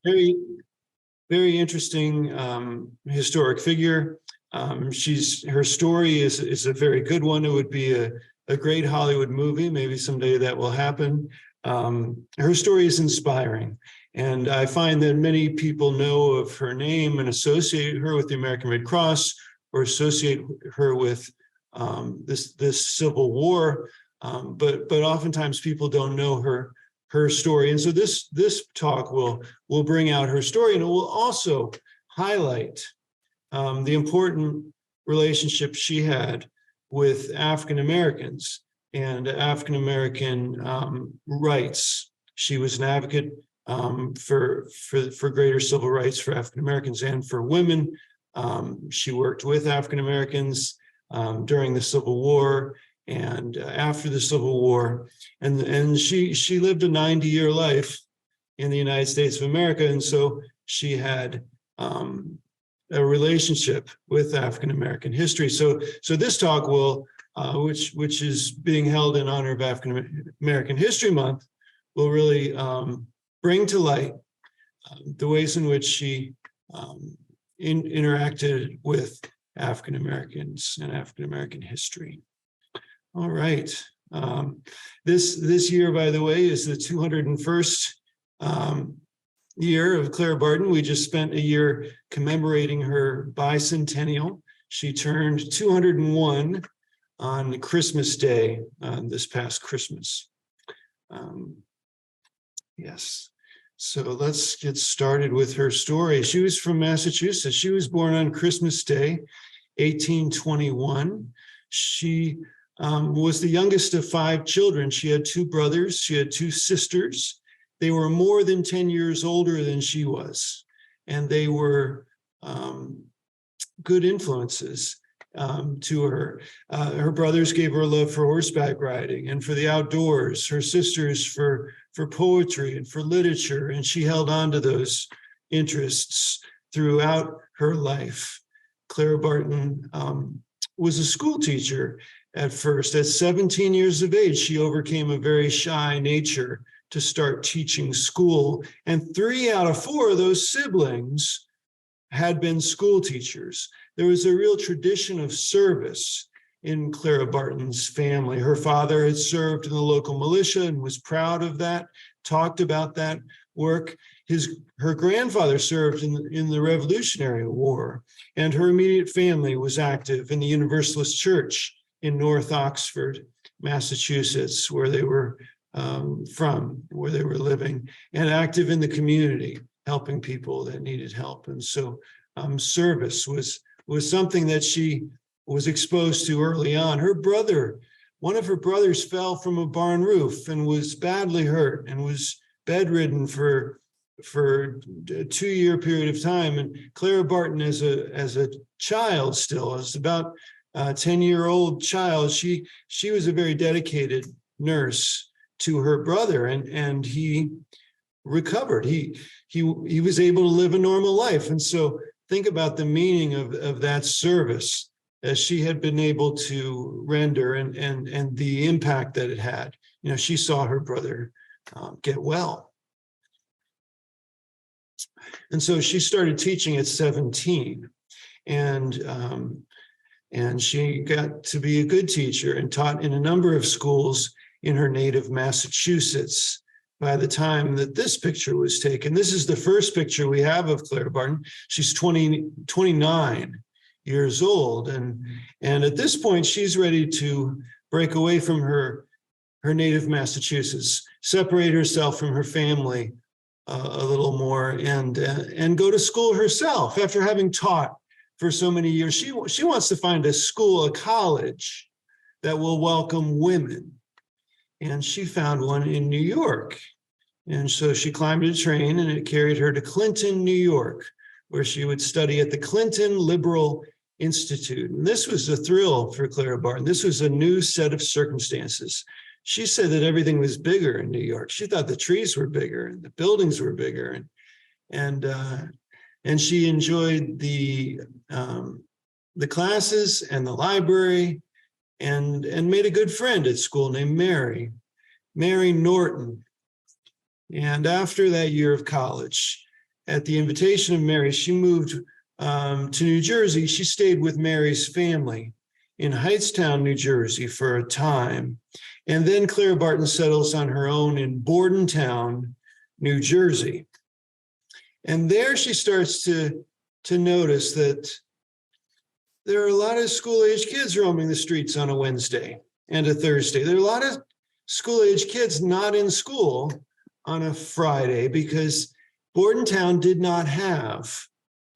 very, very interesting historic figure. Her story is a very good one. It would be a great Hollywood movie. Maybe someday that will happen. Her story is inspiring. And I find that many people know of her name and associate her with the American Red Cross or associate her with this Civil War. But oftentimes people don't know her story. And so this talk will bring out her story, and it will also highlight the important relationship she had with African Americans and African American rights. She was an advocate for greater civil rights for African Americans and for women. She worked with African Americans during the Civil War and after the Civil War, and she lived a 90-year life in the United States of America, and so she had a relationship with African American history. So this talk will, which is being held in honor of African American History Month, will really bring to light the ways in which she interacted with African Americans and African American history. All right. This year, by the way, is the 201st year of Clara Barton. We just spent a year commemorating her bicentennial. She turned 201 on Christmas Day, this past Christmas. Yes. So let's get started with her story. She was from Massachusetts. She was born on Christmas Day, 1821. She was the youngest of 5 children. She had 2 brothers. She had 2 sisters. They were more than 10 years older than she was, and they were good influences to her. Her brothers gave her a love for horseback riding and for the outdoors, her sisters for poetry and for literature, and she held on to those interests throughout her life. Clara Barton was a school teacher at first. At 17 years of age, she overcame a very shy nature to start teaching school, and 3 out of 4 of those siblings had been school teachers. There was a real tradition of service in Clara Barton's family. Her father had served in the local militia and was proud of that, talked about that work. Her grandfather served in the Revolutionary War, and her immediate family was active in the Universalist Church in North Oxford, Massachusetts, where they were where they were living, and active in the community, helping people that needed help. And so service was something that she was exposed to early on. One of her brothers fell from a barn roof and was badly hurt and was bedridden for a 2-year period of time. And Clara Barton, as a child still, as about a 10-year-old child, she was a very dedicated nurse to her brother, and he recovered. He was able to live a normal life. And so think about the meaning of that service as she had been able to render and the impact that it had. You know, she saw her brother get well. And so she started teaching at 17, and she got to be a good teacher and taught in a number of schools in her native Massachusetts. By the time that this picture was taken, this is the first picture we have of Clara Barton. She's 29 years old, and at this point she's ready to break away from her native Massachusetts, separate herself from her family a little more, and go to school herself. After having taught for so many years, she wants to find a school, a college that will welcome women. And she found one in New York. And so she climbed a train, and it carried her to Clinton, New York, where she would study at the Clinton Liberal Institute. And this was a thrill for Clara Barton. This was a new set of circumstances. She said that everything was bigger in New York. She thought the trees were bigger and the buildings were bigger. And she enjoyed the classes and the library, and made a good friend at school named Mary Norton. And after that year of college, at the invitation of Mary, she moved to New Jersey. She stayed with Mary's family in Hightstown, New Jersey for a time. And then Clara Barton settles on her own in Bordentown, New Jersey. And there she starts to notice that there are a lot of school-age kids roaming the streets on a Wednesday and a Thursday. There are a lot of school-age kids not in school on a Friday because Bordentown did not have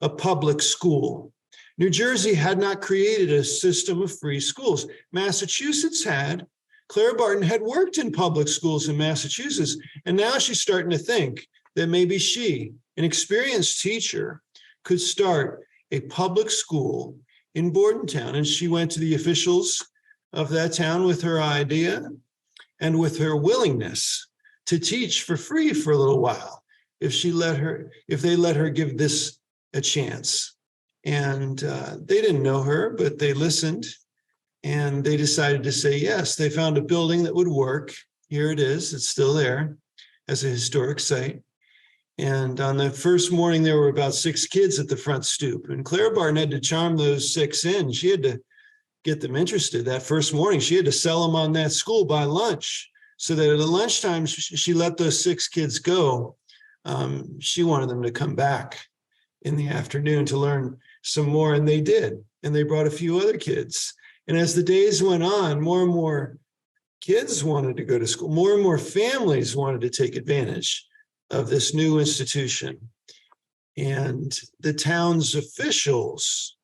a public school. New Jersey had not created a system of free schools. Massachusetts had. Clara Barton had worked in public schools in Massachusetts, and now she's starting to think that maybe she, an experienced teacher, could start a public school in Bordentown. And she went to the officials of that town with her idea and with her willingness to teach for free for a little while if they let her give this a chance. And they didn't know her, but they listened and they decided to say yes. They found a building that would work. Here it is. It's still there as a historic site. And on the first morning, there were about 6 kids at the front stoop. And Clara Barton had to charm those 6 in. She had to get them interested. That first morning, she had to sell them on that school by lunch so that at lunchtime, she let those 6 kids go. She wanted them to come back in the afternoon to learn some more, and they did. And they brought a few other kids. And as the days went on, more and more kids wanted to go to school. More and more families wanted to take advantage of this new institution. And the town's officials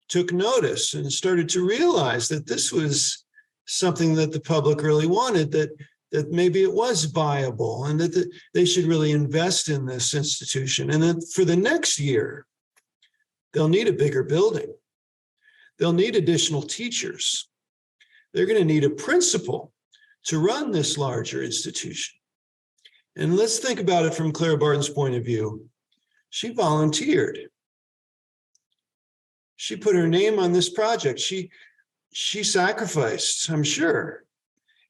took notice and started to realize that this was something that the public really wanted, that maybe it was viable and that they should really invest in this institution. And then for the next year, they'll need a bigger building. They'll need additional teachers. They're going to need a principal to run this larger institution. And let's think about it from Clara Barton's point of view. She volunteered. She put her name on this project. She sacrificed, I'm sure.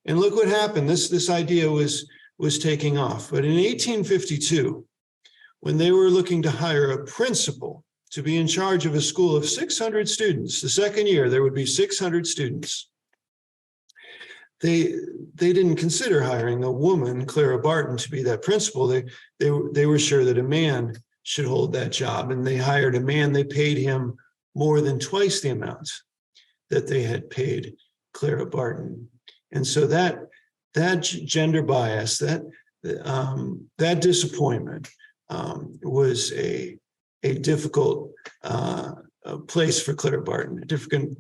And look what happened. This idea was taking off. But in 1852, when they were looking to hire a principal to be in charge of a school of 600 students, the second year there would be 600 students. They didn't consider hiring a woman, Clara Barton, to be that principal. They were sure that a man should hold that job, and they hired a man. They paid him more than twice the amount that they had paid Clara Barton. And so that gender bias, that disappointment was a difficult place for Clara Barton, a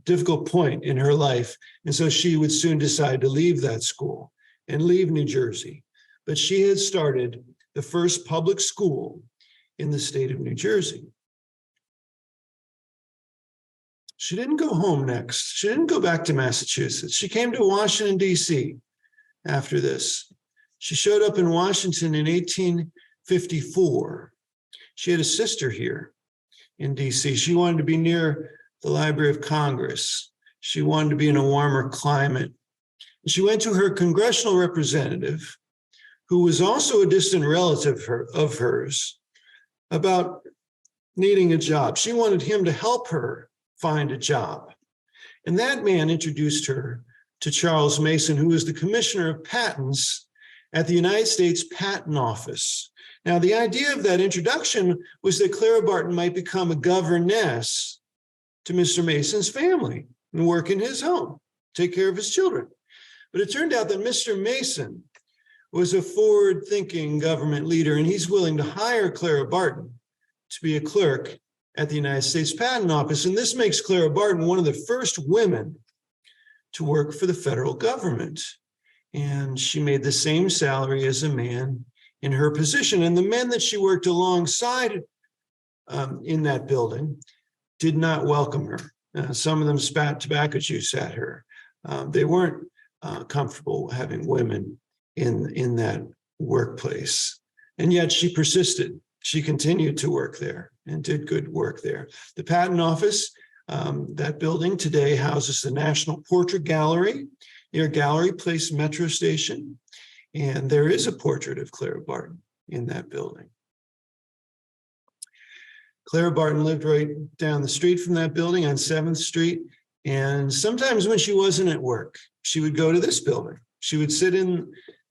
difficult point in her life. And so she would soon decide to leave that school and leave New Jersey. But she had started the first public school in the state of New Jersey. She didn't go home next. She didn't go back to Massachusetts. She came to Washington, D.C. after this. She showed up in Washington in 1854. She had a sister here in D.C. She wanted to be near the Library of Congress. She wanted to be in a warmer climate. She went to her congressional representative, who was also a distant relative of hers, about needing a job. She wanted him to help her find a job. And that man introduced her to Charles Mason, who was the commissioner of patents at the United States Patent Office. Now, the idea of that introduction was that Clara Barton might become a governess to Mr. Mason's family and work in his home, take care of his children. But it turned out that Mr. Mason was a forward-thinking government leader, and he's willing to hire Clara Barton to be a clerk at the United States Patent Office. And this makes Clara Barton one of the first women to work for the federal government. And she made the same salary as a man in her position. And the men that she worked alongside in that building did not welcome her. Some of them spat tobacco juice at her. They weren't comfortable having women in that workplace. And yet she persisted. She continued to work there and did good work there. The Patent Office, that building today houses the National Portrait Gallery near Gallery Place Metro Station. And there is a portrait of Clara Barton in that building. Clara Barton lived right down the street from that building on 7th Street. And sometimes when she wasn't at work, she would go to this building. She would sit in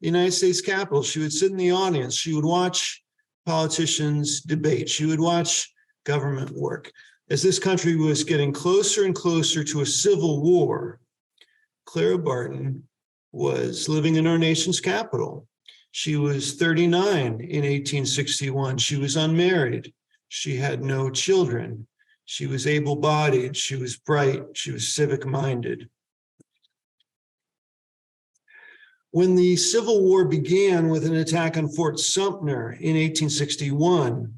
the United States Capitol. She would sit in the audience. She would watch politicians debate. She would watch government work. As this country was getting closer and closer to a civil war, Clara Barton was living in our nation's capital. She was 39 in 1861. She was unmarried. She had no children. She was able-bodied. She was bright. She was civic-minded. When the Civil War began with an attack on Fort Sumter in 1861,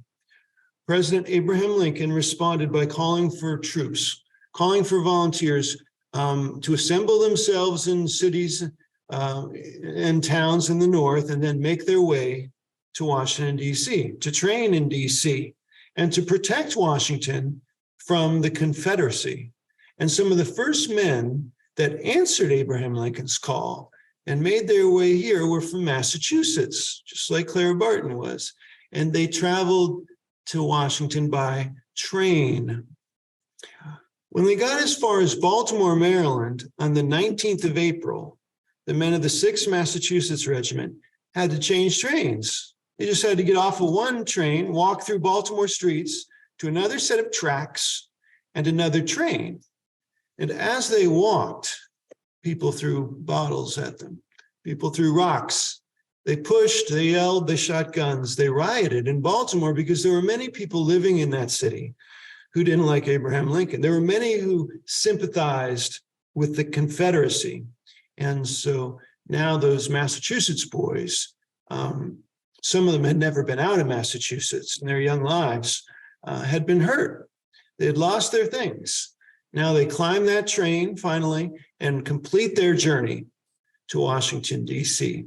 President Abraham Lincoln responded by calling for troops, calling for volunteers to assemble themselves in cities and towns in the North and then make their way to Washington, D.C., to train in D.C., and to protect Washington from the Confederacy. And some of the first men that answered Abraham Lincoln's call and made their way here were from Massachusetts, just like Clara Barton was. And they traveled to Washington by train. When they got as far as Baltimore, Maryland, on the 19th of April, the men of the 6th Massachusetts Regiment had to change trains. They just had to get off of one train, walk through Baltimore streets to another set of tracks and another train. And as they walked, people threw bottles at them. People threw rocks. They pushed, they yelled, they shot guns. They rioted in Baltimore because there were many people living in that city who didn't like Abraham Lincoln. There were many who sympathized with the Confederacy. And so now those Massachusetts boys, some of them had never been out of Massachusetts in their young lives, had been hurt. They had lost their things. Now they climb that train finally and complete their journey to Washington, D.C.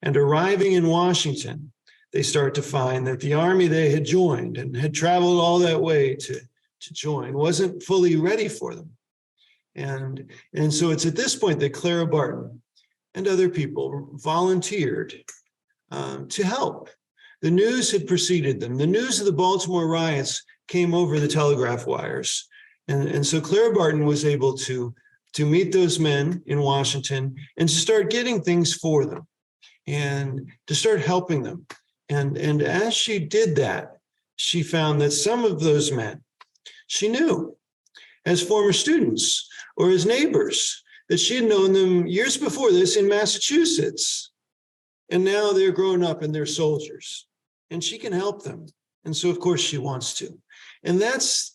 And arriving in Washington, they start to find that the army they had joined and had traveled all that way to join wasn't fully ready for them. And so it's at this point that Clara Barton and other people volunteered to help. The news had preceded them. The news of the Baltimore riots came over the telegraph wires. And so Clara Barton was able to meet those men in Washington and to start getting things for them and to start helping them. And as she did that, she found that some of those men she knew as former students or as neighbors, that she had known them years before this in Massachusetts. And now they're grown up and they're soldiers and she can help them. And so, of course, she wants to. And that's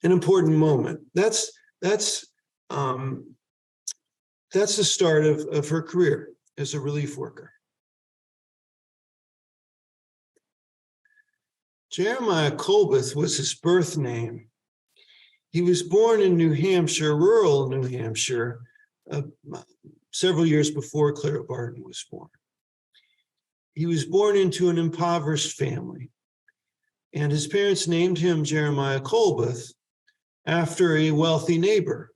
an important moment. That's the start of her career as a relief worker. Jeremiah Colbeth was his birth name. He was born in New Hampshire, rural New Hampshire, several years before Clara Barton was born. He was born into an impoverished family, and his parents named him Jeremiah Colbeth after a wealthy neighbor,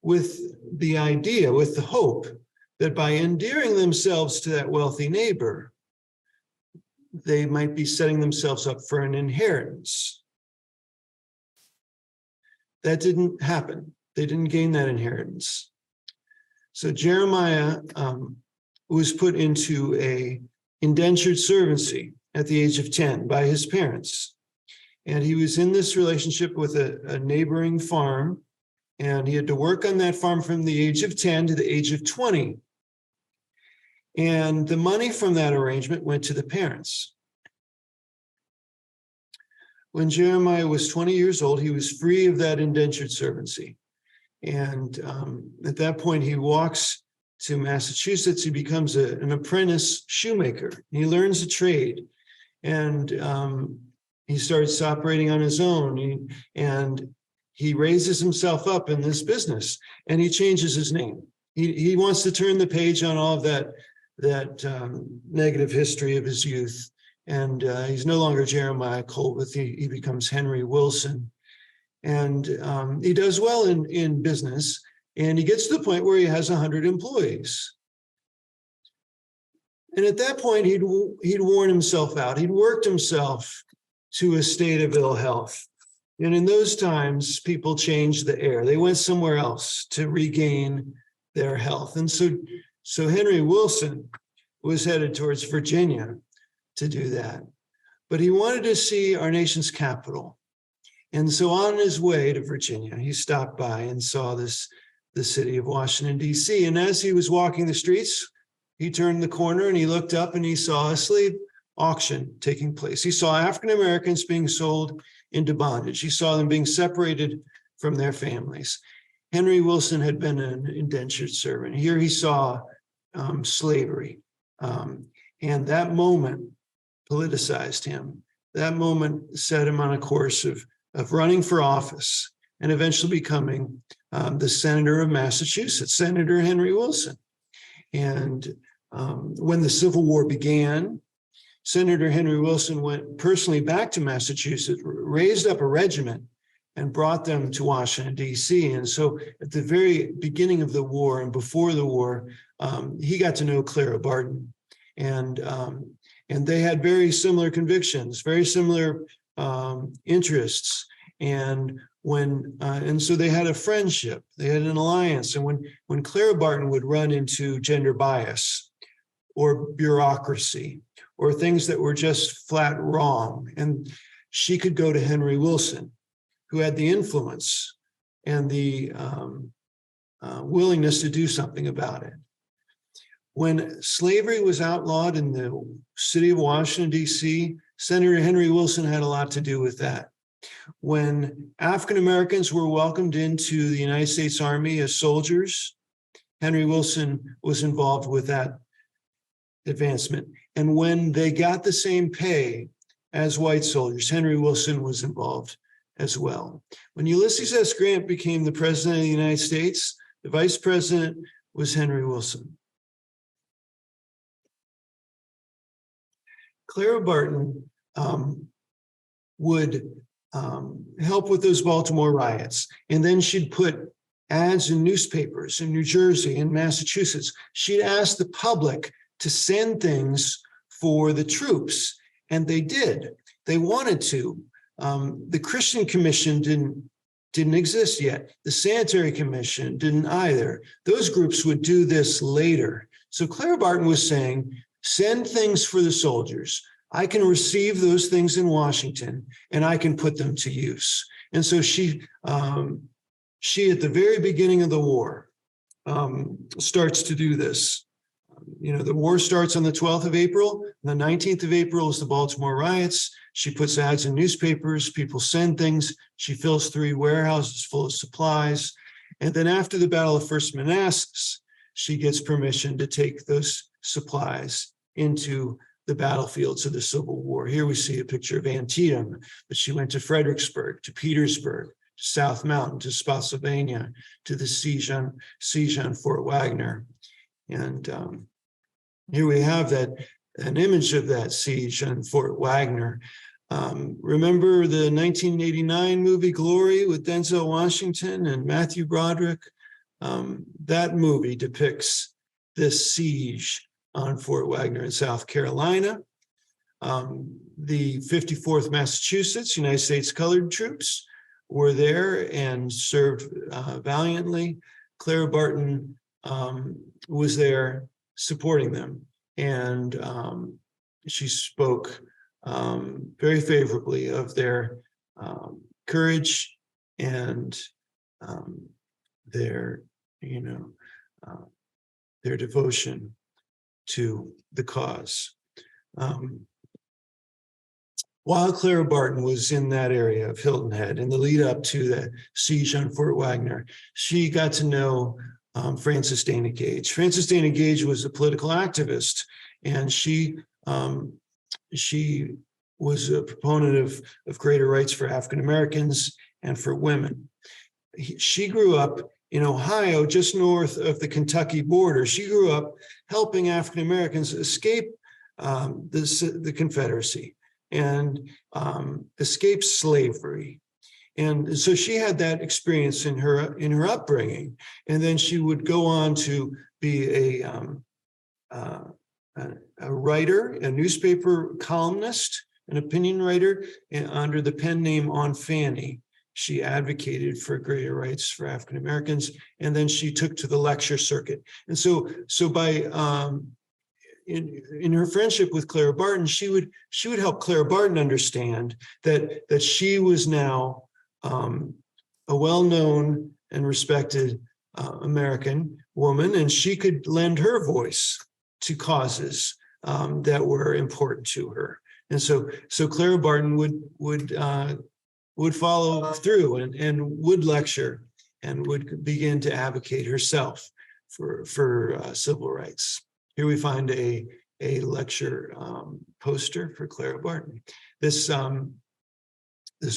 with the idea, with the hope that by endearing themselves to that wealthy neighbor, they might be setting themselves up for an inheritance. That didn't happen. They didn't gain that inheritance. So Jeremiah was put into a indentured servancy at the age of 10 by his parents. And he was in this relationship with a neighboring farm, and he had to work on that farm from the age of 10 to the age of 20. And the money from that arrangement went to the parents. When Jeremiah was 20 years old, he was free of that indentured servancy. And at that point, he walks to Massachusetts. He becomes an apprentice shoemaker. He learns a trade, and he starts operating on his own. And he raises himself up in this business, and he changes his name. He wants to turn the page on all of that negative history of his youth. And he's no longer Jeremiah Colbeth. He becomes Henry Wilson. And he does well in business. And he gets to the point where he has 100 employees. And at that point, he'd worn himself out. He'd worked himself to a state of ill health. And in those times, people changed the air. They went somewhere else to regain their health. And so Henry Wilson was headed towards Virginia to do that. But he wanted to see our nation's capital. And so on his way to Virginia, he stopped by and saw the city of Washington, D.C. And as he was walking the streets, he turned the corner and he looked up and he saw a slave auction taking place. He saw African Americans being sold into bondage. He saw them being separated from their families. Henry Wilson had been an indentured servant. Here he saw slavery. And that moment politicized him. That moment set him on a course of running for office and eventually becoming the senator of Massachusetts, Senator Henry Wilson. And when the Civil War began, Senator Henry Wilson went personally back to Massachusetts, raised up a regiment, and brought them to Washington, D.C. And so at the very beginning of the war and before the war, he got to know Clara Barton. And they had very similar convictions, very similar interests. And so they had a friendship, they had an alliance. And when Clara Barton would run into gender bias or bureaucracy or things that were just flat wrong, and she could go to Henry Wilson, who had the influence and the willingness to do something about it. When slavery was outlawed in the city of Washington, D.C., Senator Henry Wilson had a lot to do with that. When African Americans were welcomed into the United States Army as soldiers, Henry Wilson was involved with that advancement. And when they got the same pay as white soldiers, Henry Wilson was involved as well. When Ulysses S. Grant became the president of the United States, the vice president was Henry Wilson. Clara Barton would help with those Baltimore riots. And then she'd put ads in newspapers in New Jersey and Massachusetts. She'd ask the public to send things for the troops, and they did. They wanted to. The Christian Commission didn't exist yet. The Sanitary Commission didn't either. Those groups would do this later. So Clara Barton was saying, send things for the soldiers. I can receive those things in Washington and I can put them to use. And so she at the very beginning of the war, starts to do this. The war starts on the 12th of April. And the 19th of April is the Baltimore riots. She puts ads in newspapers. People send things. She fills 3 warehouses full of supplies. And then after the Battle of First Manassas, she gets permission to take those supplies into the battlefields of the Civil War. Here we see a picture of Antietam, but she went to Fredericksburg, to Petersburg, to South Mountain, to Spotsylvania, to the siege on Fort Wagner. And here we have an image of that siege on Fort Wagner. Remember the 1989 movie Glory with Denzel Washington and Matthew Broderick? That movie depicts this siege on Fort Wagner in South Carolina. The 54th Massachusetts United States Colored Troops were there and served valiantly. Clara Barton was there supporting them, and she spoke very favorably of their courage and their devotion to the cause. While Clara Barton was in that area of Hilton Head in the lead up to the siege on Fort Wagner, she got to know Frances Dana Gage. Frances Dana Gage was a political activist, and she was a proponent of greater rights for African Americans and for women. She grew up in Ohio, just north of the Kentucky border. She grew up helping African Americans escape the Confederacy and escape slavery. And so she had that experience in her upbringing. And then she would go on to be a writer, a newspaper columnist an opinion writer, and under the pen name On Fanny, she advocated for greater rights for African Americans, and then she took to the lecture circuit. And so by in her friendship with Clara Barton, she would help Clara Barton understand that she was now a well-known and respected American woman, and she could lend her voice to causes that were important to her. And so Clara Barton would follow through and would lecture and would begin to advocate herself for civil rights. Here we find a lecture poster for Clara Barton. This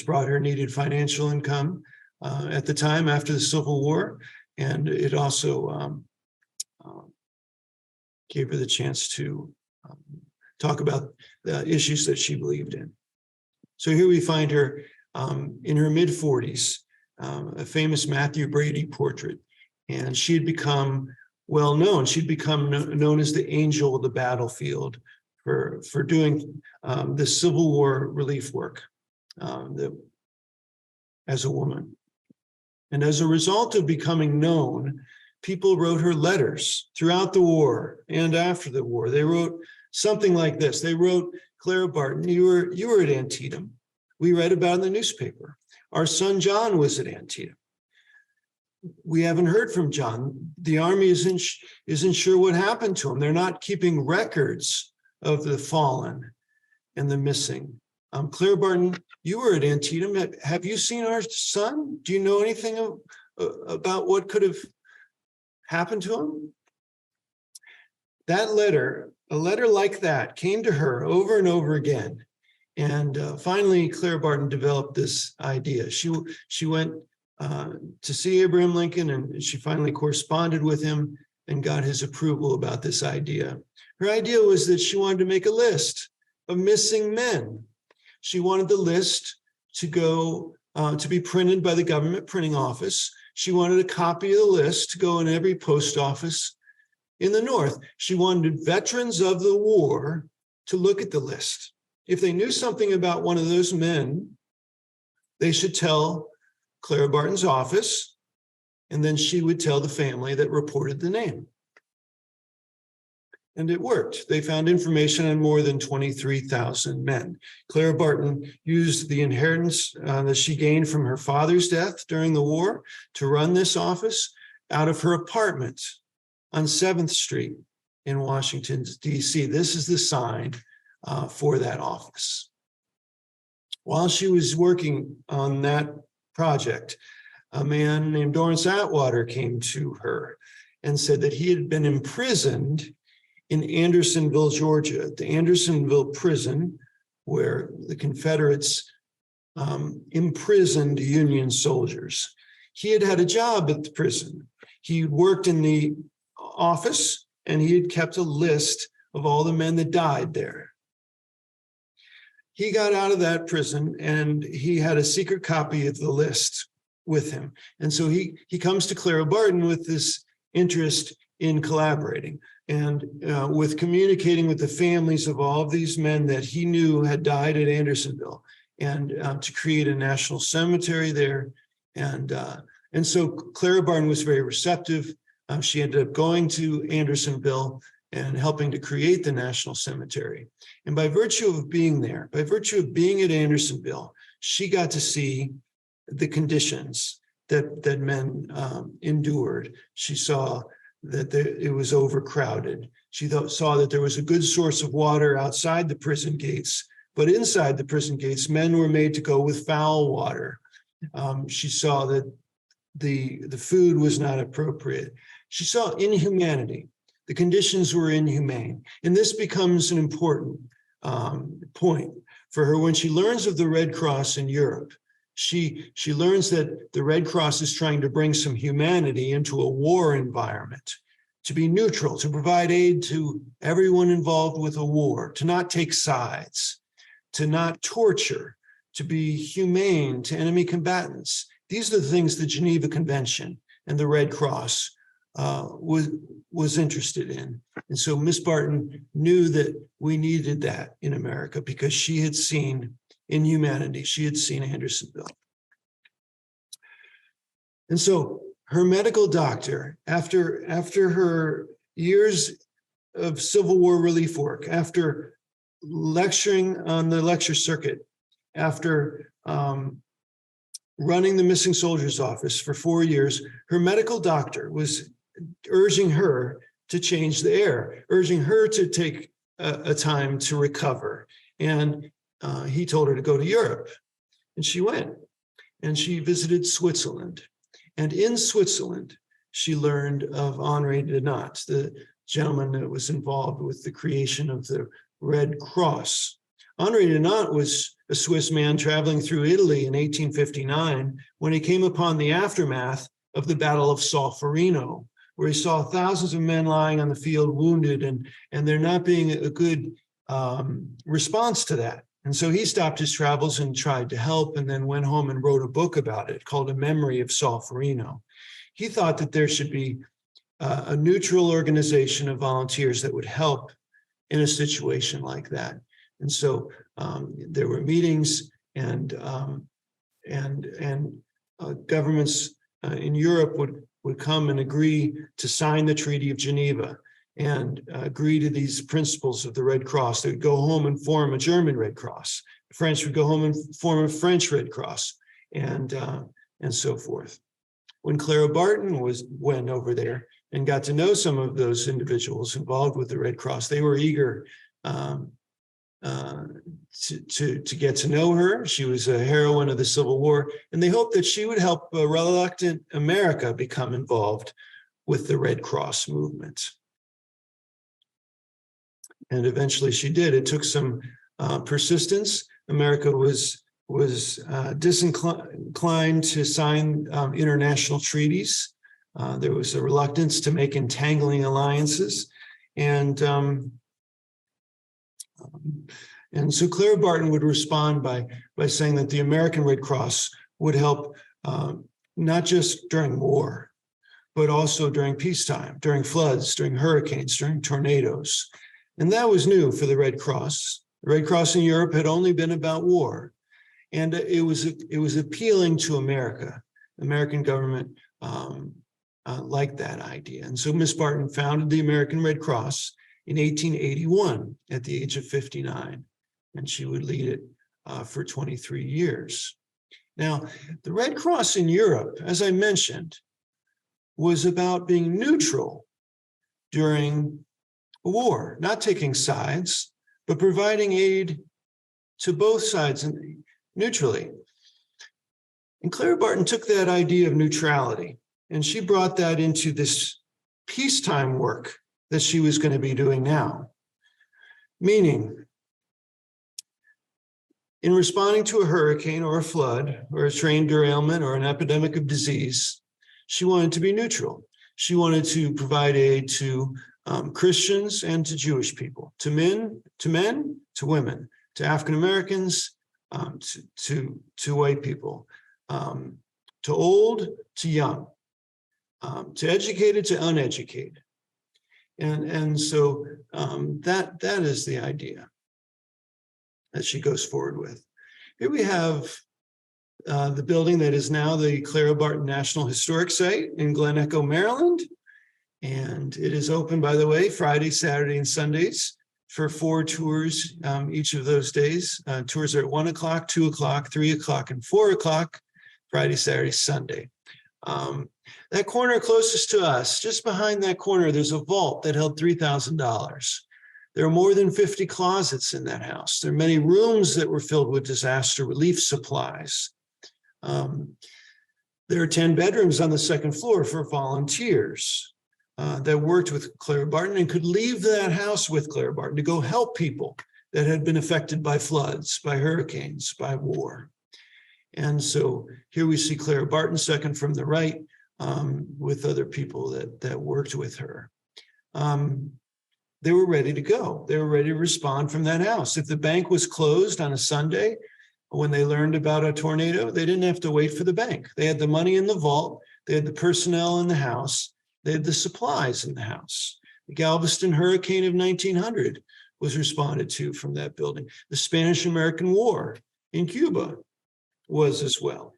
brought her needed financial income at the time after the Civil War, and it also gave her the chance to talk about the issues that she believed in. So here we find her in her mid-40s, a famous Matthew Brady portrait, and she had become well known. She'd become known as the angel of the battlefield for doing the Civil War relief work as a woman. And as a result of becoming known, people wrote her letters throughout the war and after the war. They wrote something like this. They wrote, Clara Barton, you were at Antietam. We read about it in the newspaper. Our son John was at Antietam. We haven't heard from John. The Army isn't sure what happened to him. They're not keeping records of the fallen and the missing. Clara Barton, you were at Antietam. Have you seen our son? Do you know anything about what could have happened to him? That letter, a letter like that, came to her over and over again. And finally, Clara Barton developed this idea. She went to see Abraham Lincoln, and she finally corresponded with him and got his approval about this idea. Her idea was that she wanted to make a list of missing men. She wanted the list to go to be printed by the government printing office. She wanted a copy of the list to go in every post office in the North. She wanted veterans of the war to look at the list. If they knew something about one of those men, they should tell Clara Barton's office, and then she would tell the family that reported the name. And it worked. They found information on more than 23,000 men. Clara Barton used the inheritance that she gained from her father's death during the war to run this office out of her apartment on 7th Street in Washington, D.C. This is the sign for that office. While she was working on that project, a man named Dorrance Atwater came to her and said that he had been imprisoned in Andersonville, Georgia, the Andersonville prison, where the Confederates imprisoned Union soldiers. He had had a job at the prison. He worked in the office, and he had kept a list of all the men that died there. He got out of that prison, and he had a secret copy of the list with him. And so he comes to Clara Barton with this interest in collaborating and with communicating with the families of all of these men that he knew had died at Andersonville, and to create a national cemetery there. And so Clara Barton was very receptive. She ended up going to Andersonville and helping to create the National Cemetery. And by virtue of being there, by virtue of being at Andersonville, she got to see the conditions that men endured. She saw that it was overcrowded. She saw that there was a good source of water outside the prison gates, but inside the prison gates, men were made to go with foul water. She saw that the food was not appropriate. She saw inhumanity. The conditions were inhumane. And this becomes an important point for her when she learns of the Red Cross in Europe. She learns that the Red Cross is trying to bring some humanity into a war environment, to be neutral, to provide aid to everyone involved with a war, to not take sides, to not torture, to be humane to enemy combatants. These are the things the Geneva Convention and the Red Cross was interested in. And so Miss Barton knew that we needed that in America because she had seen in humanity, she had seen Andersonville. And so her medical doctor, after her years of Civil War relief work, after lecturing on the lecture circuit, after running the missing soldiers office for 4 years, her medical doctor was urging her to change the air, urging her to take a time to recover. And he told her to go to Europe. And she went and she visited Switzerland. And in Switzerland, she learned of Henri Dunant, the gentleman that was involved with the creation of the Red Cross. Henri Dunant was a Swiss man traveling through Italy in 1859 when he came upon the aftermath of the Battle of Solferino, where he saw thousands of men lying on the field wounded, and there not being a good response to that. And so he stopped his travels and tried to help, and then went home and wrote a book about it called A Memory of Solferino. He thought that there should be a neutral organization of volunteers that would help in a situation like that. And so there were meetings, and governments in Europe would come and agree to sign the Treaty of Geneva and agree to these principles of the Red Cross. They would go home and form a German Red Cross. The French would go home and form a French Red Cross, and so forth. When Clara Barton went over there and got to know some of those individuals involved with the Red Cross, they were eager to get to know her. She was a heroine of the Civil War, and they hoped that she would help a reluctant America become involved with the Red Cross movement. And eventually she did. It took some persistence. America was disinclined to sign international treaties. There was a reluctance to make entangling alliances. And so Clara Barton would respond by saying that the American Red Cross would help not just during war, but also during peacetime, during floods, during hurricanes, during tornadoes. And that was new for the Red Cross. The Red Cross in Europe had only been about war. And it was appealing to America. The American government liked that idea. And so Miss Barton founded the American Red Cross in 1881 at the age of 59. And she would lead it for 23 years. Now, the Red Cross in Europe, as I mentioned, was about being neutral during a war, not taking sides, but providing aid to both sides and neutrally. And Clara Barton took that idea of neutrality, and she brought that into this peacetime work that she was going to be doing now. Meaning, in responding to a hurricane or a flood or a train derailment or an epidemic of disease, she wanted to be neutral. She wanted to provide aid to Christians and to Jewish people, to men, to women, to African Americans, to white people, to old, to young, to educated, to uneducated. And so that is the idea that she goes forward with. Here we have the building that is now the Clara Barton National Historic Site in Glen Echo, Maryland. And it is open, by the way, Friday, Saturday, and Sundays for 4 tours each of those days. Tours are at 1 o'clock, 2 o'clock, 3 o'clock, and 4 o'clock, Friday, Saturday, Sunday. That corner closest to us, just behind that corner, there's a vault that held $3,000. There are more than 50 closets in that house. There are many rooms that were filled with disaster relief supplies. There are 10 bedrooms on the second floor for volunteers that worked with Clara Barton and could leave that house with Clara Barton to go help people that had been affected by floods, by hurricanes, by war. And so here we see Clara Barton, second from the right, with other people that worked with her. They were ready to go. They were ready to respond from that house. If the bank was closed on a Sunday, when they learned about a tornado, they didn't have to wait for the bank. They had the money in the vault. They had the personnel in the house. They had the supplies in the house. The Galveston hurricane of 1900 was responded to from that building. The Spanish-American War in Cuba was as well.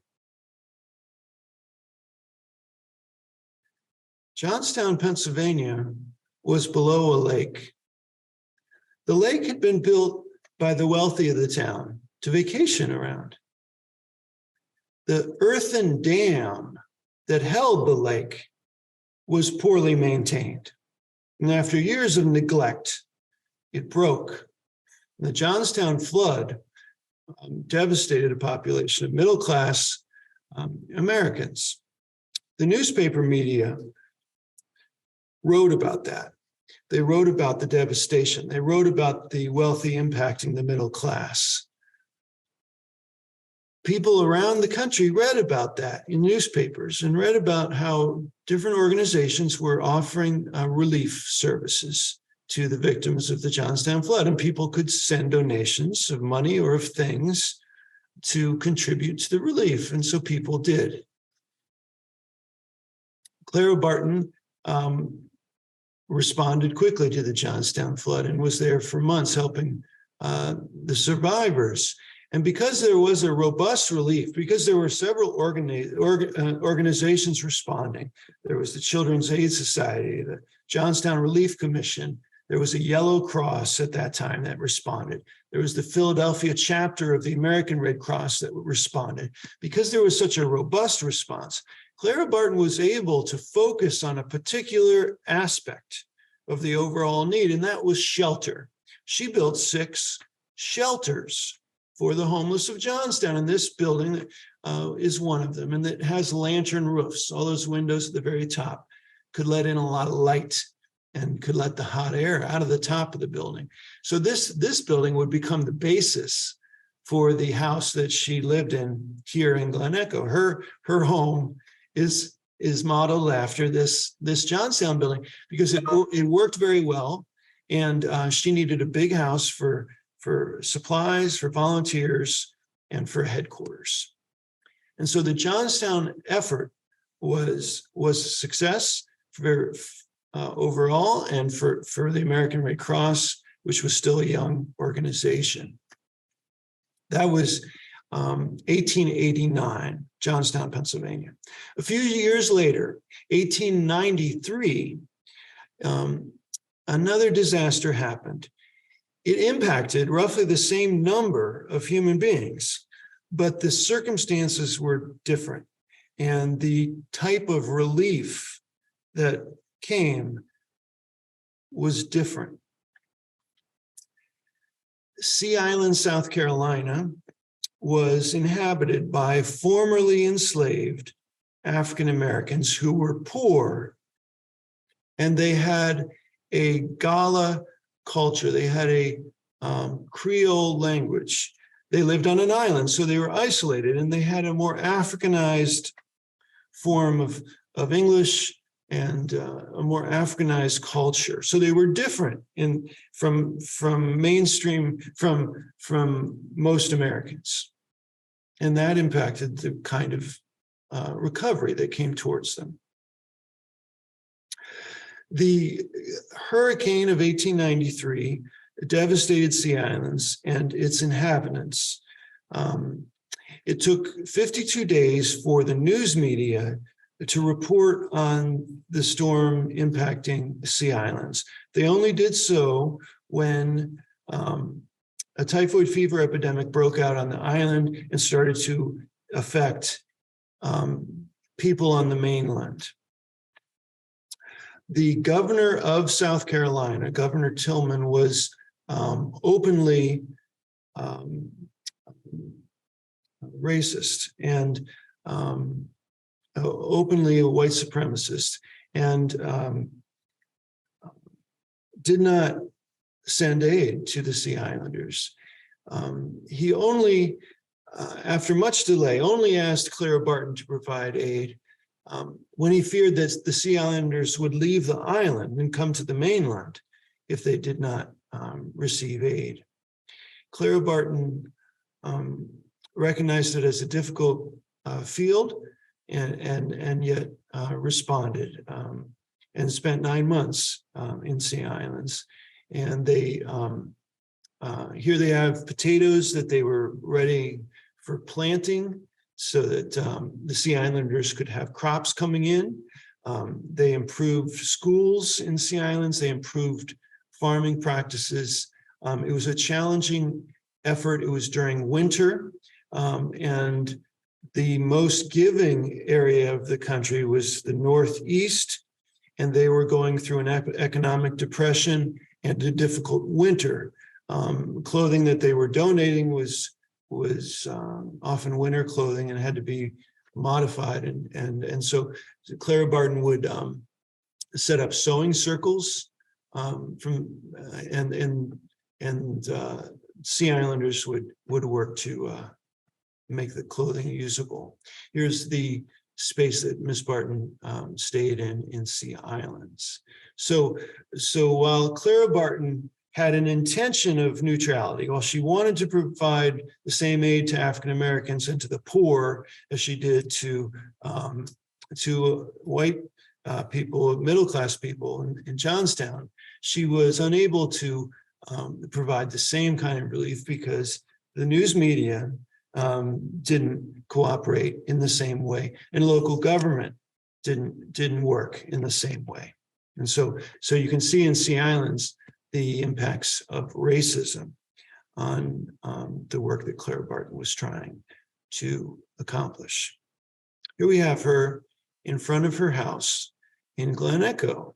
Johnstown, Pennsylvania was below a lake. The lake had been built by the wealthy of the town to vacation around. The earthen dam that held the lake was poorly maintained. And after years of neglect, it broke. The Johnstown flood devastated a population of middle-class Americans. The newspaper media wrote about that. They wrote about the devastation. They wrote about the wealthy impacting the middle class. People around the country read about that in newspapers and read about how different organizations were offering relief services to the victims of the Johnstown flood, and people could send donations of money or of things to contribute to the relief, and so people did. Clara Barton responded quickly to the Johnstown flood and was there for months helping the survivors. And because there was a robust relief, because there were several organizations responding, there was the Children's Aid Society, the Johnstown Relief Commission, there was a Yellow Cross at that time that responded. There was the Philadelphia chapter of the American Red Cross that responded. Because there was such a robust response, Clara Barton was able to focus on a particular aspect of the overall need, and that was shelter. She built 6 shelters for the homeless of Johnstown, and this building is one of them, and it has lantern roofs. All those windows at the very top could let in a lot of light and could let the hot air out of the top of the building. So this building would become the basis for the house that she lived in here in Glen Echo. Her home is modeled after this Johnstown building because it worked very well, and she needed a big house for supplies, for volunteers, and for headquarters. And so the Johnstown effort was a success for overall, and for the American Red Cross, which was still a young organization. That was 1889, Johnstown, Pennsylvania. A few years later, 1893, another disaster happened. It impacted roughly the same number of human beings, but the circumstances were different, and the type of relief that came was different. Sea Island, South Carolina, was inhabited by formerly enslaved African Americans who were poor, and they had a Gala culture. They had a Creole language. They lived on an island, so they were isolated, and they had a more Africanized form of English and a more Africanized culture. So they were different from mainstream, from most Americans. And that impacted the kind of recovery that came towards them. The hurricane of 1893 devastated Sea Islands and its inhabitants. It took 52 days for the news media to report on the storm impacting the Sea Islands. They only did so when a typhoid fever epidemic broke out on the island and started to affect people on the mainland. The governor of South Carolina, Governor Tillman, was openly racist and openly a white supremacist, and did not send aid to the Sea Islanders. He only, after much delay, only asked Clara Barton to provide aid when he feared that the Sea Islanders would leave the island and come to the mainland if they did not receive aid. Clara Barton recognized it as a difficult field and yet responded. and spent 9 months in Sea Islands. And they here they have potatoes that they were ready for planting so that the Sea Islanders could have crops coming in. They improved schools in Sea Islands. They improved farming practices. It was a challenging effort. It was during winter, and the most giving area of the country was the Northeast, and they were going through an economic depression and a difficult winter. Clothing that they were donating was often winter clothing and had to be modified, and so Clara Barton would set up sewing circles and Sea Islanders would work to make the clothing usable. Here's the space that Miss Barton stayed in Sea Islands. So while Clara Barton had an intention of neutrality, while she wanted to provide the same aid to African Americans and to the poor as she did to white people, middle-class people in Johnstown, she was unable to provide the same kind of relief because the news media didn't cooperate in the same way, and local government didn't work in the same way. And so you can see in Sea Islands the impacts of racism on the work that Clara Barton was trying to accomplish. Here we have her in front of her house in Glen Echo.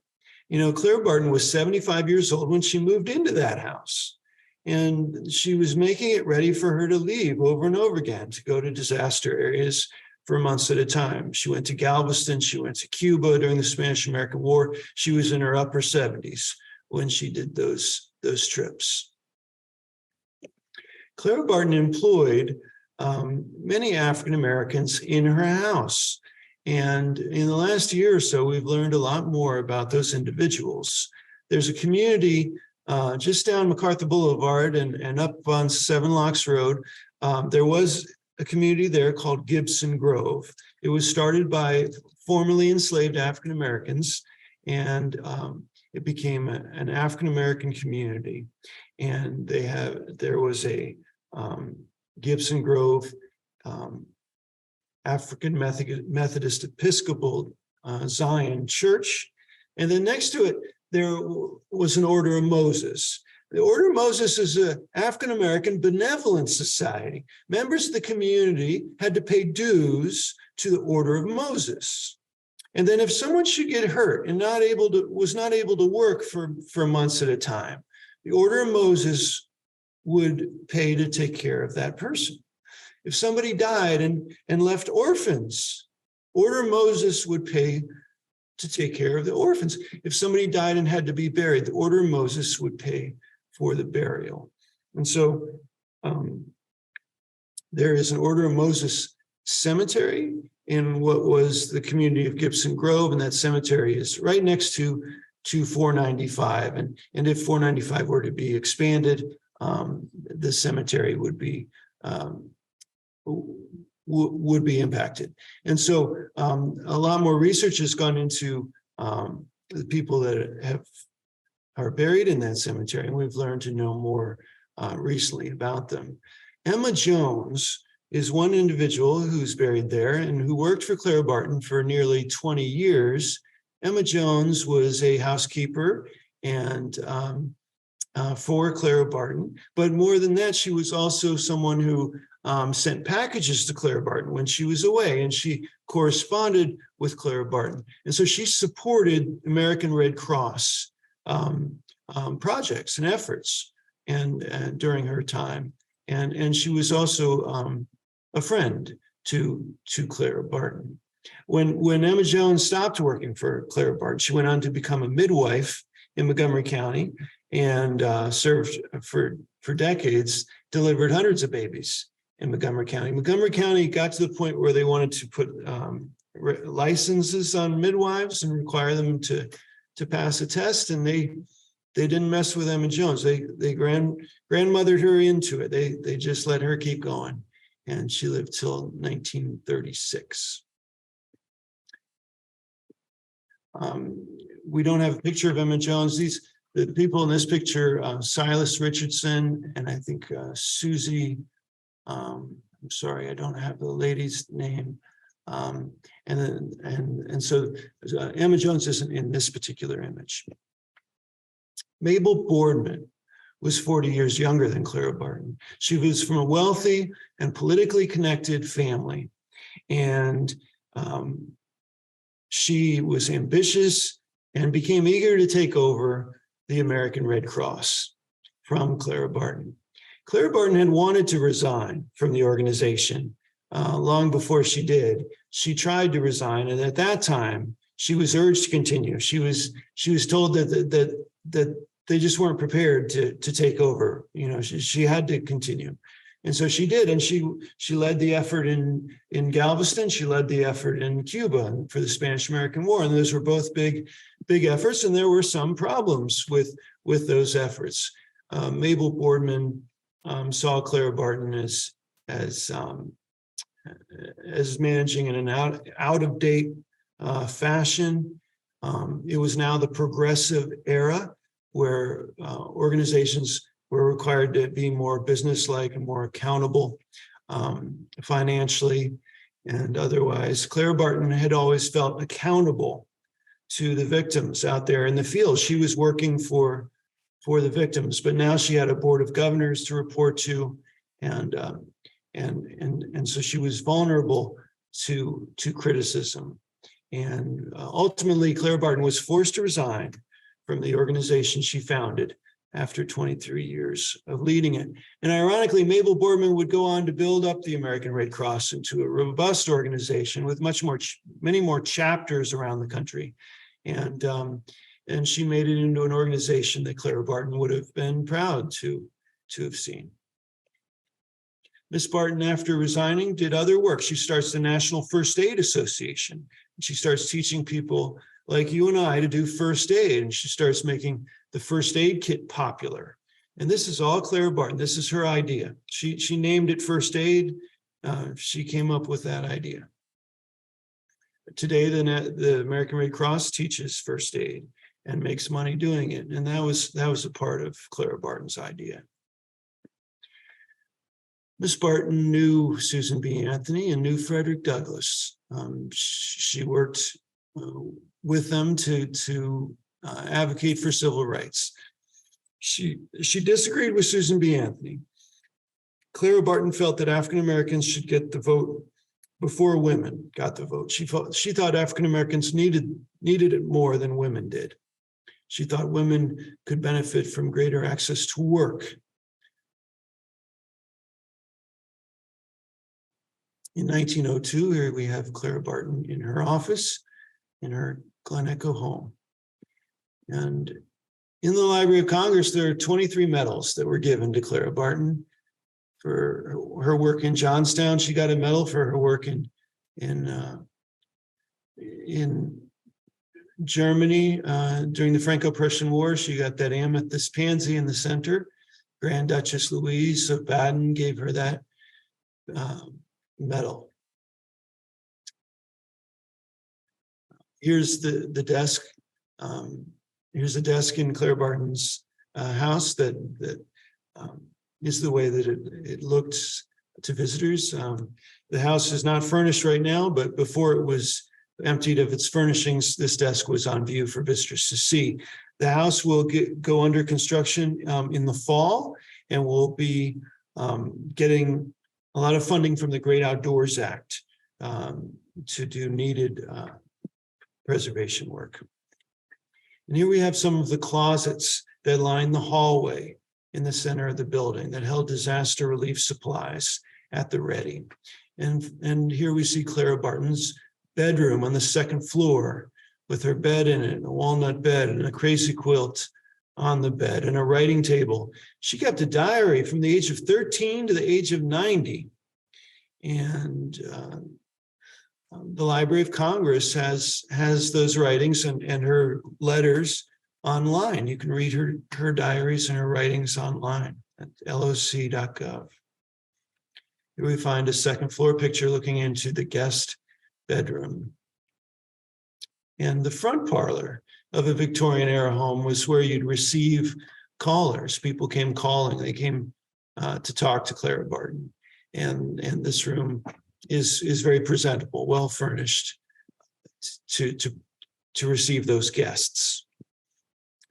You know, Clara Barton was 75 years old when she moved into that house, and she was making it ready for her to leave over and over again to go to disaster areas for months at a time. She went to Galveston, she went to Cuba during the Spanish-American War. She was in her upper 70s when she did those trips. Clara Barton employed many African Americans in her house. And in the last year or so, we've learned a lot more about those individuals. There's a community just down MacArthur Boulevard and up on Seven Locks Road. There was a community there called Gibson Grove. It was started by formerly enslaved African Americans, and it became an African American community. And there was a Gibson Grove African Methodist Episcopal Zion Church. And then next to it, there was an Order of Moses. The Order of Moses is an African-American benevolent society. Members of the community had to pay dues to the Order of Moses. And then if someone should get hurt and was not able to work for months at a time, the Order of Moses would pay to take care of that person. If somebody died and left orphans, Order of Moses would pay to take care of the orphans. If somebody died and had to be buried, the Order of Moses would pay for the burial. And so there is an Order of Moses cemetery in what was the community of Gibson Grove, and that cemetery is right next to 495. And if 495 were to be expanded, the cemetery would be impacted. And so a lot more research has gone into the people that are buried in that cemetery, and we've learned to know more recently about them. Emma Jones is one individual who's buried there and who worked for Clara Barton for nearly 20 years. Emma Jones was a housekeeper and for Clara Barton, but more than that, she was also someone who sent packages to Clara Barton when she was away, and she corresponded with Clara Barton. And so she supported American Red Cross projects and efforts and during her time. And she was also a friend to Clara Barton. When Emma Jones stopped working for Clara Barton, she went on to become a midwife in Montgomery County and served for decades, delivered hundreds of babies in Montgomery County. Montgomery County got to the point where they wanted to put licenses on midwives and require them to pass a test, and they didn't mess with Emma Jones. They grandmothered her into it. They just let her keep going, and she lived till 1936. we don't have a picture of Emma Jones. The people in this picture, Silas Richardson, and I think Susie, I'm sorry, I don't have the lady's name. So Emma Jones isn't in this particular image. Mabel Boardman was 40 years younger than Clara Barton. She was from a wealthy and politically connected family. And she was ambitious and became eager to take over the American Red Cross from Clara Barton. Clara Barton had wanted to resign from the organization long before she did. She tried to resign, and at that time, she was urged to continue. She was told that they just weren't prepared to take over. You know, she had to continue. And so she did, and she led the effort in Galveston. She led the effort in Cuba for the Spanish-American War, and those were both big efforts. And there were some problems with those efforts. Mabel Boardman saw Clara Barton as managing in an out of date fashion. It was now the progressive era where organizations were required to be more businesslike and more accountable financially and otherwise. Clara Barton had always felt accountable to the victims out there in the field. She was working for the victims, but now she had a board of governors to report to, and so she was vulnerable to criticism. And ultimately, Clara Barton was forced to resign from the organization she founded after 23 years of leading it. And ironically, Mabel Boardman would go on to build up the American Red Cross into a robust organization with many more chapters around the country. And she made it into an organization that Clara Barton would have been proud to have seen. Miss Barton, after resigning, did other work. She starts the National First Aid Association. She starts teaching people like you and I to do first aid, and she starts making the first aid kit popular. And this is all Clara Barton. This is her idea. She named it first aid. She came up with that idea. Today, the American Red Cross teaches first aid and makes money doing it. And that was a part of Clara Barton's idea. Miss Barton knew Susan B. Anthony and knew Frederick Douglass. She worked with them to advocate for civil rights. She disagreed with Susan B. Anthony. Clara Barton felt that African Americans should get the vote before women got the vote. She thought African Americans needed it more than women did. She thought women could benefit from greater access to work. In 1902, here we have Clara Barton in her office, in her Glen Echo home. And in the Library of Congress, there are 23 medals that were given to Clara Barton for her work in Johnstown. She got a medal for her work in Germany during the Franco-Prussian War. She got that amethyst pansy in the center. Grand Duchess Louise of Baden gave her that medal. Here's the desk. Here's a desk in Clara Barton's house that is the way that it looked to visitors. The house is not furnished right now, but before it was emptied of its furnishings, this desk was on view for visitors to see. The house will go under construction in the fall, and will be getting a lot of funding from the Great Outdoors Act to do needed preservation work. And here we have some of the closets that line the hallway in the center of the building that held disaster relief supplies at the ready. And here we see Clara Barton's bedroom on the second floor with her bed in it, a walnut bed and a crazy quilt on the bed and a writing table. She kept a diary from the age of 13 to the age of 90. And the Library of Congress has those writings and her letters online. You can read her diaries and her writings online at loc.gov. Here we find a second floor picture looking into the guest bedroom. And the front parlor of a Victorian era home was where you'd receive callers. People came calling. They came to talk to Clara Barton. And this room is very presentable, well furnished to receive those guests.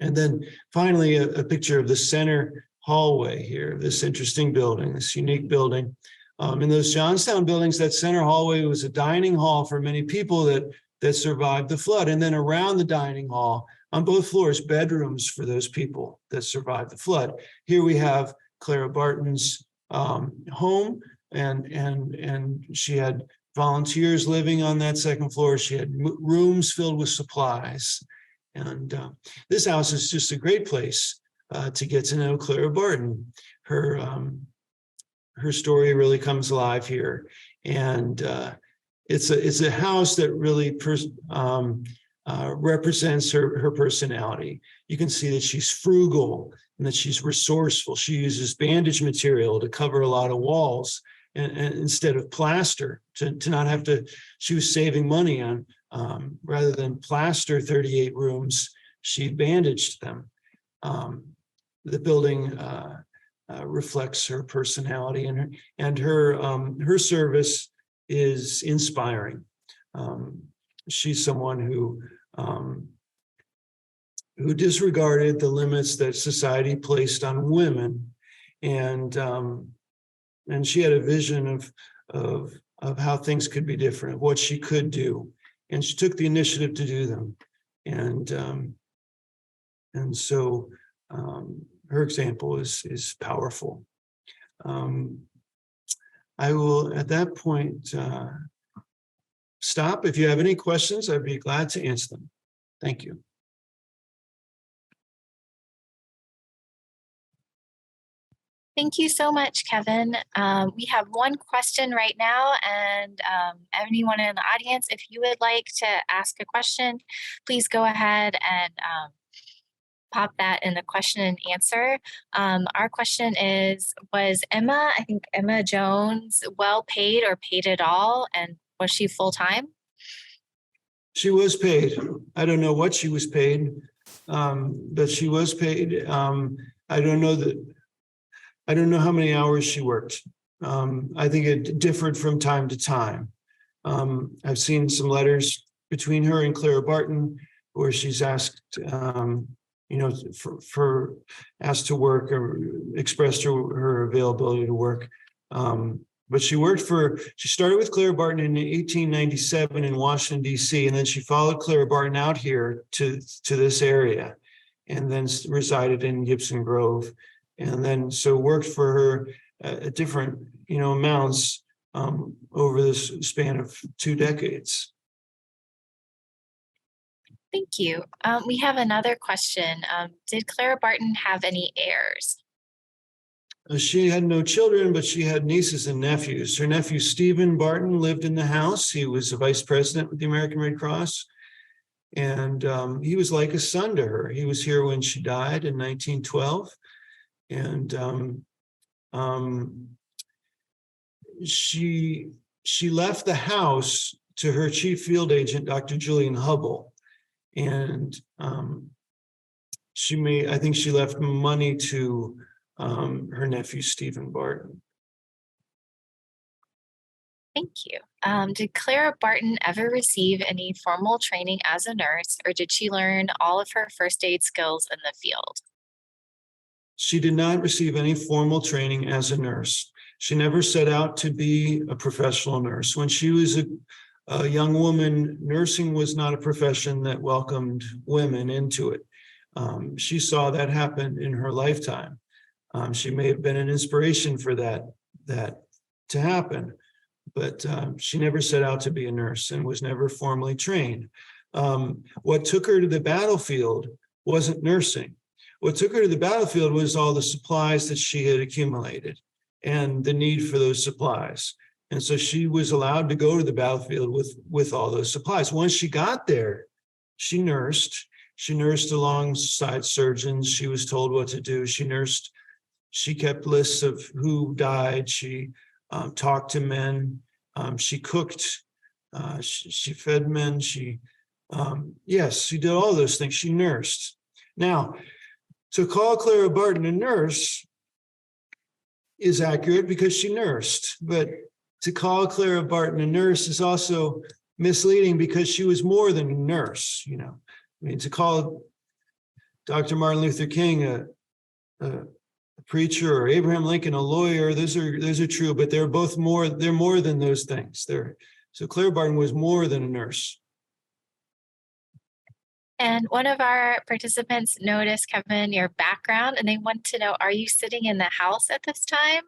And then finally, a picture of the center hallway here, this interesting building, this unique building. In those Johnstown buildings, that center hallway was a dining hall for many people that survived the flood. And then around the dining hall, on both floors, bedrooms for those people that survived the flood. Here we have Clara Barton's home, and she had volunteers living on that second floor. She had rooms filled with supplies. And this house is just a great place to get to know Clara Barton. Her story really comes alive here. And it's a house that really represents her personality. You can see that she's frugal and that she's resourceful. She uses bandage material to cover a lot of walls and instead of plaster to not have to. She was saving money on rather than plaster 38 rooms, she bandaged them. The building reflects her personality, and her service is inspiring. She's someone who disregarded the limits that society placed on women, and she had a vision of how things could be different, what she could do, and she took the initiative to do them, and so her example is powerful. I will at that point stop. If you have any questions, I'd be glad to answer them. Thank you. Thank you so much, Kevin. We have one question right now, and anyone in the audience, if you would like to ask a question, please go ahead and pop that in the question and answer. Our question is, was Emma, I think Emma Jones, well paid or paid at all? And was she full-time? She was paid. I don't know what she was paid, but she was paid. I don't know how many hours she worked. I think it differed from time to time. I've seen some letters between her and Clara Barton where she's asked, for asked to work or expressed her availability to work. But she started with Clara Barton in 1897 in Washington, D.C., and then she followed Clara Barton out here to this area and then resided in Gibson Grove. And then so worked for her at different, amounts over this span of 2 decades. Thank you. We have another question. Did Clara Barton have any heirs? She had no children, but she had nieces and nephews. Her nephew, Stephen Barton, lived in the house. He was a vice president with the American Red Cross. And he was like a son to her. He was here when she died in 1912. And she left the house to her chief field agent, Dr. Julian Hubble. And I think she left money to her nephew, Stephen Barton. Thank you. Did Clara Barton ever receive any formal training as a nurse, or did she learn all of her first aid skills in the field? She did not receive any formal training as a nurse. She never set out to be a professional nurse. When she was a young woman, nursing was not a profession that welcomed women into it. She saw that happen in her lifetime. She may have been an inspiration for that to happen, but she never set out to be a nurse and was never formally trained. What took her to the battlefield wasn't nursing. What took her to the battlefield was all the supplies that she had accumulated and the need for those supplies. And so she was allowed to go to the battlefield with all those supplies. Once she got there, she nursed. She nursed alongside surgeons. She was told what to do. She kept lists of who died. She talked to men. She cooked. She fed men. She Yes, she did all those things. She nursed. Now, to call Clara Barton a nurse is accurate because she nursed, but to call Clara Barton a nurse is also misleading because she was more than a nurse. I mean, to call Dr. Martin Luther King a preacher or Abraham Lincoln a lawyer, those are true, but they're more than those things. So Clara Barton was more than a nurse. And one of our participants noticed, Kevin, your background, and they want to know, are you sitting in the house at this time?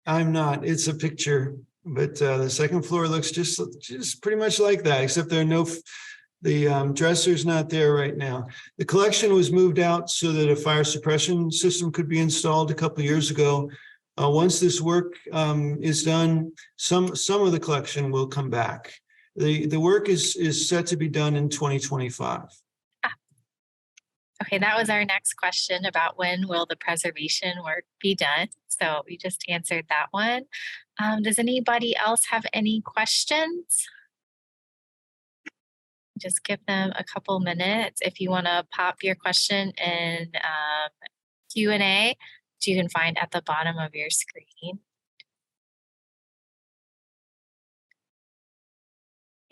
I'm not. It's a picture, but the second floor looks just pretty much like that, except the dresser's not there right now. The collection was moved out so that a fire suppression system could be installed a couple of years ago. Once this work is done, some of the collection will come back. The work is set to be done in 2025. Okay, that was our next question about when will the preservation work be done. So we just answered that one. Does anybody else have any questions? Just give them a couple minutes. If you want to pop your question in Q&A, which you can find at the bottom of your screen.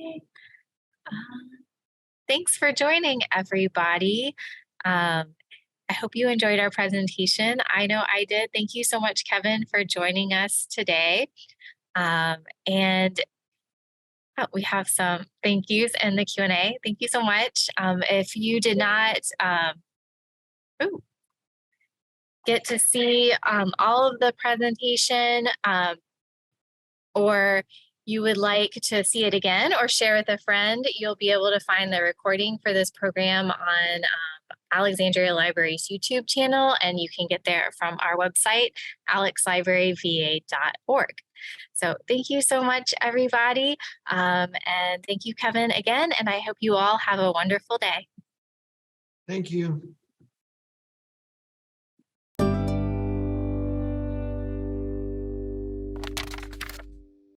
Okay. Thanks for joining, everybody. I hope you enjoyed our presentation. I know I did. Thank you so much, Kevin, for joining us today. And we have some thank yous in the Q&A. Thank you so much. If you did not get to see all of the presentation, or you would like to see it again or share with a friend, you'll be able to find the recording for this program on Alexandria Library's YouTube channel, and you can get there from our website, alexlibraryva.org. So thank you so much, everybody. And thank you, Kevin, again, and I hope you all have a wonderful day. Thank you.